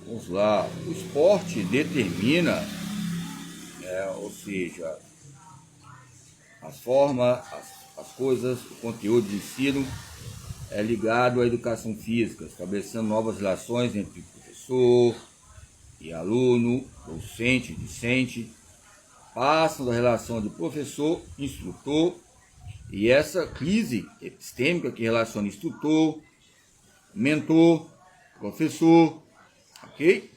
Vamos lá, o esporte determina, ou seja, as formas, as coisas, o conteúdo de ensino é ligado à educação física, estabelecendo novas relações entre professor e aluno, docente e discente, passam da relação de professor e instrutor, e essa crise epistêmica que relaciona instrutor, mentor, professor, ok?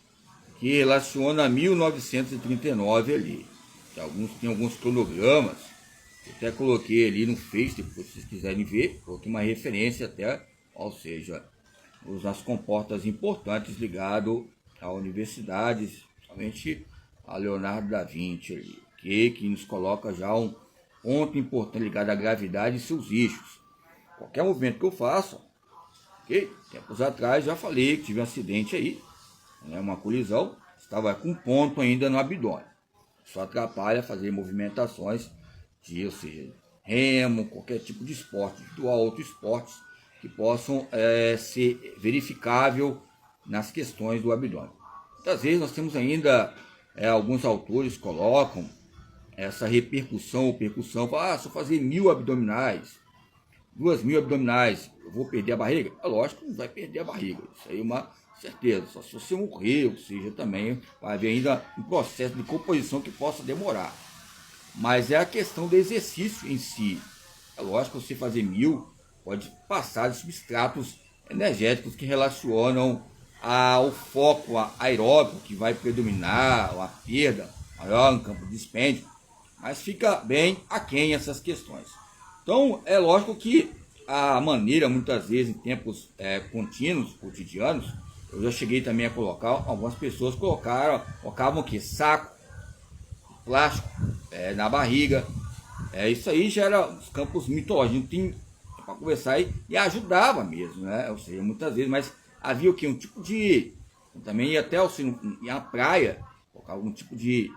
Que relaciona 1939 ali. Tem alguns cronogramas, eu até coloquei ali no Face, depois se vocês quiserem ver, coloquei uma referência até, ou seja, as comportas importantes ligadas à universidade, somente a Leonardo da Vinci ali, que nos coloca já um ponto importante ligado à gravidade e seus eixos. Qualquer movimento que eu faça, ok? Tempos atrás já falei que tive um acidente aí, uma colisão, estava com um ponto ainda no abdômen. Isso atrapalha fazer movimentações de, ou seja, remo, qualquer tipo de esporte, individual, outros esportes que possam ser verificável nas questões do abdômen. Muitas vezes nós temos ainda, alguns autores colocam essa repercussão ou percussão, falam, se eu fazer 1000 abdominais, 2000 abdominais, eu vou perder a barriga? É lógico que não vai perder a barriga, isso aí é uma certeza, só se você morrer, ou seja, também vai haver ainda um processo de composição que possa demorar. Mas é a questão do exercício em si. É lógico que você fazer 1000 pode passar de substratos energéticos que relacionam ao foco aeróbico que vai predominar, a perda maior no campo de dispêndio, mas fica bem aquém essas questões. Então é lógico que a maneira, muitas vezes em tempos contínuos, cotidianos, eu já cheguei também a colocar, algumas pessoas colocavam o que? Saco, plástico na barriga. Isso aí já era os campos mitológicos, não tem para conversar aí, e ajudava mesmo, né? Ou seja, muitas vezes, mas havia o que? Um tipo de. Também ia até a praia, colocar algum tipo de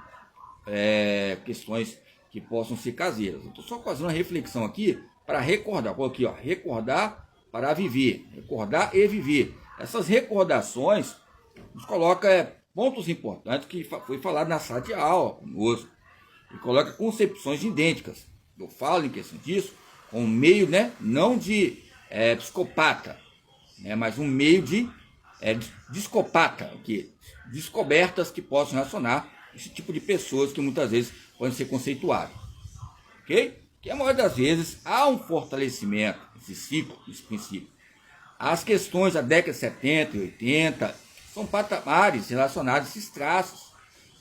questões que possam ser caseiras. Eu estou só fazendo uma reflexão aqui para recordar. Coloquei, ó, recordar para viver, recordar e viver. Essas recordações nos coloca pontos importantes que foi falado na sala de aula conosco, e coloca concepções idênticas. Eu falo em questão disso com um meio, né, não de psicopata, né, mas um meio de discopata, que descobertas que possam relacionar esse tipo de pessoas que muitas vezes podem ser conceituadas, ok? Que a maioria das vezes há um fortalecimento desse ciclo, desse princípio. As questões da década de 70 e 80 são patamares relacionados a esses traços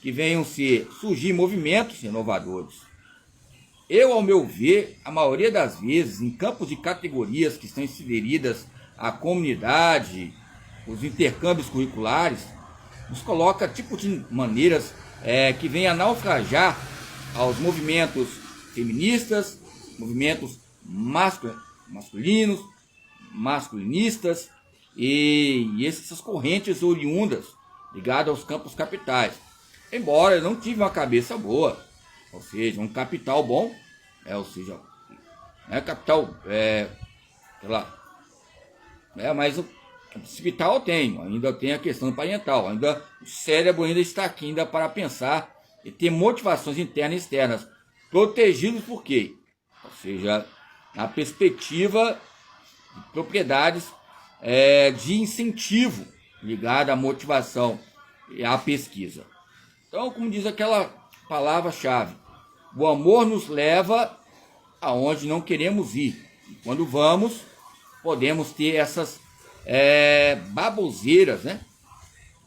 que venham surgir movimentos inovadores. Eu, ao meu ver, a maioria das vezes, em campos de categorias que estão inseridas à comunidade, os intercâmbios curriculares, nos coloca tipo de maneiras que vêm a naufragar aos movimentos feministas, movimentos masculinos, masculinistas e essas correntes oriundas ligadas aos campos capitais. Embora eu não tive uma cabeça boa, ou seja, um capital bom, ou seja, capital, sei lá, mas o hospital eu tenho, ainda tem a questão parental, ainda o cérebro ainda está aqui ainda para pensar e ter motivações internas e externas, protegidos por quê? Ou seja, na perspectiva de propriedades de incentivo ligado à motivação e à pesquisa. Então, como diz aquela palavra-chave, o amor nos leva aonde não queremos ir. E quando vamos, podemos ter essas baboseiras, né?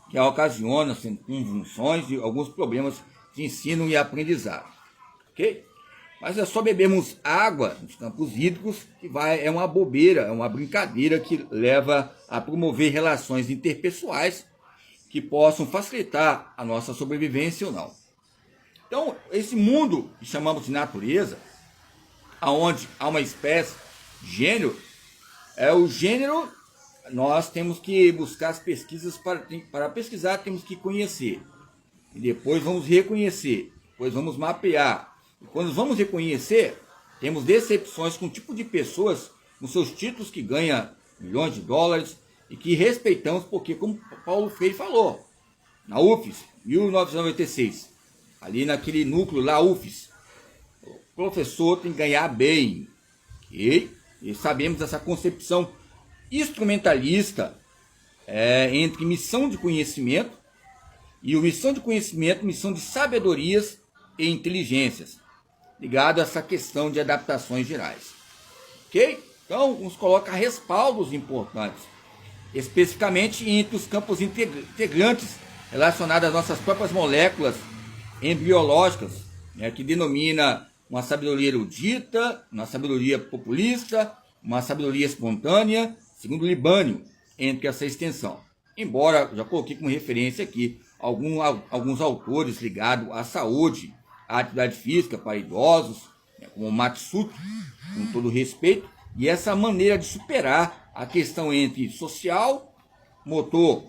Que ocasionam convulsões e alguns problemas de ensino e aprendizado. Ok? Mas é só bebermos água nos campos hídricos que é uma bobeira, é uma brincadeira que leva a promover relações interpessoais que possam facilitar a nossa sobrevivência ou não. Então, esse mundo que chamamos de natureza, aonde há uma espécie, gênero, o gênero, nós temos que buscar as pesquisas, para pesquisar temos que conhecer, e depois vamos reconhecer, depois vamos mapear, e quando vamos reconhecer, temos decepções com o tipo de pessoas, com seus títulos que ganham milhões de dólares, e que respeitamos porque, como Paulo Freire falou, na UFES, 1996, ali naquele núcleo lá, UFES, o professor tem que ganhar bem, ok? E sabemos essa concepção instrumentalista entre missão de conhecimento e missão de conhecimento, missão de sabedorias e inteligências, ligado a essa questão de adaptações gerais, ok? Então, nos coloca respaldos importantes, especificamente entre os campos integrantes relacionados às nossas próprias moléculas embriológicas, né, que denomina uma sabedoria erudita, uma sabedoria populista, uma sabedoria espontânea, segundo Libânio, entre essa extensão. Embora, já coloquei como referência aqui, alguns autores ligados à saúde, à atividade física para idosos, né, como Matsuki, com todo respeito, e essa maneira de superar a questão entre social, motor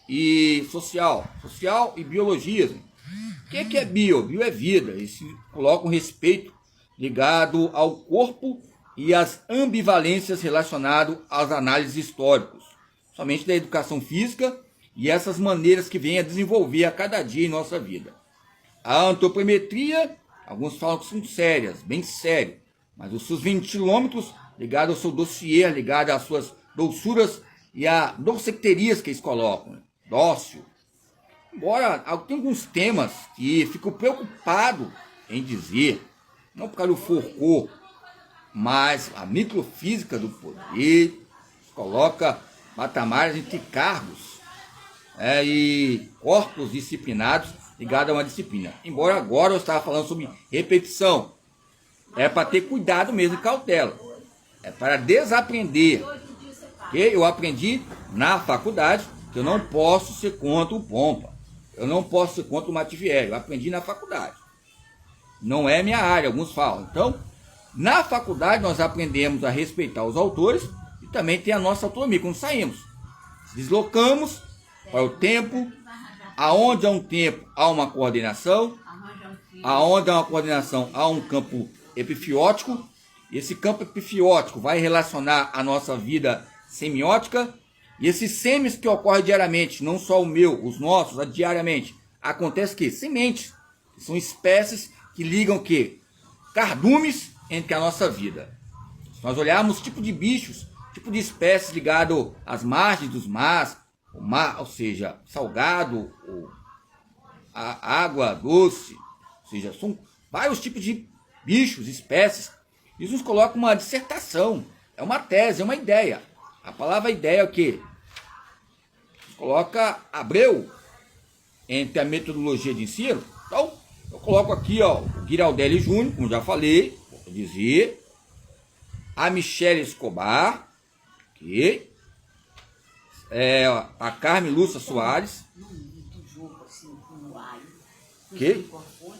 e social e biologismo. O que é bio? Bio é vida. Eles colocam respeito ligado ao corpo e às ambivalências relacionadas às análises históricas, somente da educação física e essas maneiras que vêm a desenvolver a cada dia em nossa vida. A antropometria, alguns falam que são sérias, bem sério, mas os seus ventilômetros, ligados ao seu dossiê, ligados às suas doçuras e a dorsecterias que eles colocam, dócil. Embora tem alguns temas que fico preocupado em dizer, não por causa do Foucault, mas a microfísica do poder coloca patamares entre cargos e corpos disciplinados ligados a uma disciplina. Embora agora eu estava falando sobre repetição, é para ter cuidado mesmo e cautela, é para desaprender. Eu aprendi na faculdade que eu não posso ser contra o Pompa, eu não posso ser contra o Mativieri, eu aprendi na faculdade. Não é minha área, alguns falam. Então, na faculdade nós aprendemos a respeitar os autores e também tem a nossa autonomia. Quando saímos, deslocamos para o tempo, aonde há um tempo há uma coordenação, aonde há uma coordenação há um campo epifiótico. Esse campo epifiótico vai relacionar a nossa vida semiótica. E esses semes que ocorrem diariamente, não só o meu, os nossos, diariamente, acontece que sementes, que são espécies que ligam que cardumes entre a nossa vida. Se nós olharmos tipo de bichos, tipo de espécies ligado às margens dos mares, o mar, ou seja, salgado, a água doce, ou seja, são vários tipos de bichos, espécies. Isso nos coloca uma dissertação, é uma tese, é uma ideia. A palavra ideia é o quê? Coloca Abreu entre a metodologia de ensino. Então, eu coloco aqui o Giraldelli Júnior, como já falei, vou dizer, a Michele Escobar, ok? A Carmen Lúcia Soares, ok?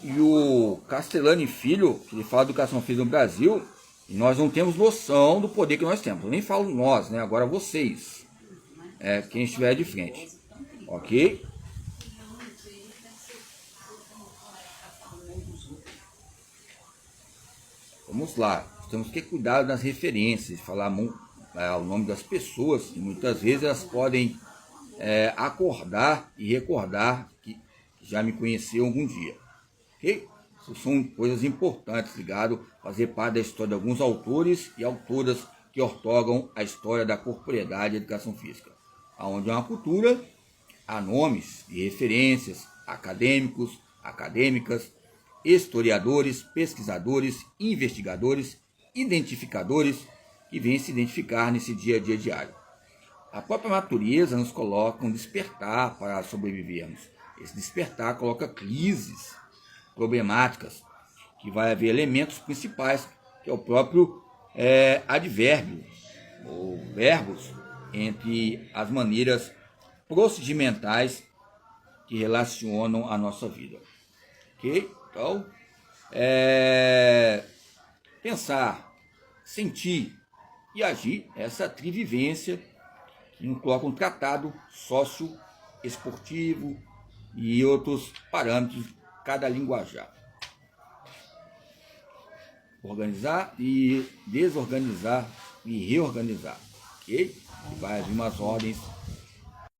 E o Castellani Filho, que ele fala de educação física no Brasil, e nós não temos noção do poder que nós temos. Eu nem falo nós, né? Agora vocês, quem estiver de frente, ok? Vamos lá, temos que cuidar das referências, falar o nome das pessoas, e muitas vezes elas podem acordar e recordar que já me conheceu algum dia, ok? Isso são coisas importantes ligadas a fazer parte da história de alguns autores e autoras que ortogam a história da corporeidade e educação física. Onde é uma cultura, há nomes e referências acadêmicos, acadêmicas, historiadores, pesquisadores, investigadores, identificadores que vêm se identificar nesse dia a dia diário. A própria natureza nos coloca um despertar para sobrevivermos. Esse despertar coloca crises problemáticas, que vai haver elementos principais, que é o próprio advérbio, ou verbos, entre as maneiras procedimentais que relacionam a nossa vida. Ok? Então, pensar, sentir e agir, essa trivivência que nos coloca um tratado sócio-esportivo e outros parâmetros, cada linguajar. Organizar e desorganizar e reorganizar, ok? Vai haver umas ordens